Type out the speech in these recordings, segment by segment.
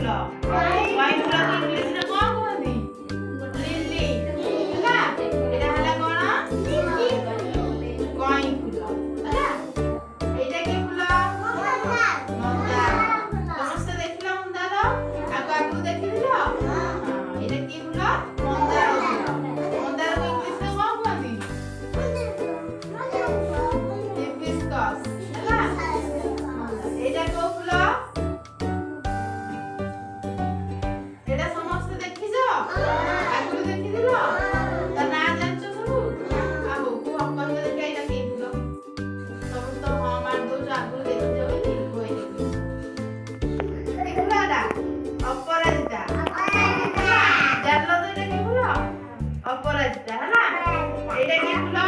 କଇଁ ଫୁଲକୁ ଇଂଲିଶରେ କଣ କୁହନ୍ତି? ଲିଲି। ହେଲା ଏଇଟା ହେଲା କଣ? କଇଁ ଫୁଲ। ହେଲା ଏଇଟା କି ଫୁଲ? ମନ୍ଦାର। ସମସ୍ତେ ଦେଖିଲ ମନ୍ଦାର? ଆଗରୁ ଦେଖିଥିଲ? ଏଇଟା କି ଫୁଲ? ମନ୍ଦାର ଫୁଲ। ମନ୍ଦାରକୁ ଇଂଲିଶରେ କଣ କୁହନ୍ତି? ହିବିସ୍କସ୍। ହେଲା ଏଇଟା କୋଉ ଫୁଲ? ଏଇଟା ସମସ୍ତେ ଦେଖିଛ? ଆଗରୁ ଦେଖିଥିଲ? ତା ନାଁ ଜାଣିଛ ସବୁ? ଆଉ କୁହ କହିବ ଦେଖିଆ ଏଇଟା କି ଫୁଲ? ସବୁ ତ ହଁ ମାରି ଦଉଛ ଆଗରୁ ଦେଖିଛ ବୋଲି କହିଦେବି। କି ଫୁଲ ଏଟା? ଅପରାଜିତା। ଜାଣିଲ ତ ଏଇଟା କି ଫୁଲ? ଅପରାଜିତା। ହେଲା ଏଇଟା କି ଫୁଲ?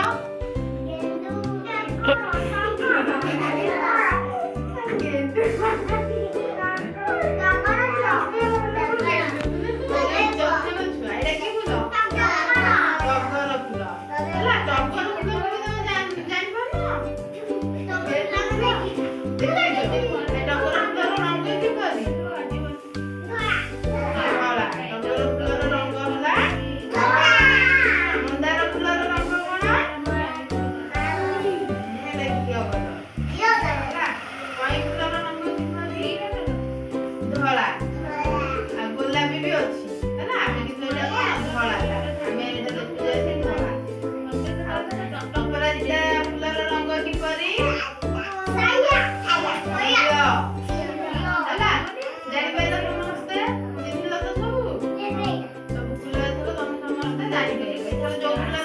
ଗୋଲାପୀ ବି ଅଛି। ହେଲା ଆମେ କିନ୍ତୁ ଏଇଟା କଣ ଧଳା। ଆମେ ଏଇଟା ଦେଖୁଛେ ସେ ଧଳା। ଅପରାଜିତା ଫୁଲର ରଙ୍ଗ କିପରି? ହେଲା ଜାଣିପାରିଲ ସମସ୍ତେ? ଚିହ୍ନିଲ ତ ସବୁ? ସବୁ ଫୁଲ ଏଥର ତମେ ସମସ୍ତେ ଜାଣିପାରିବ। ଏଥର ଯୋଉ ଫୁଲ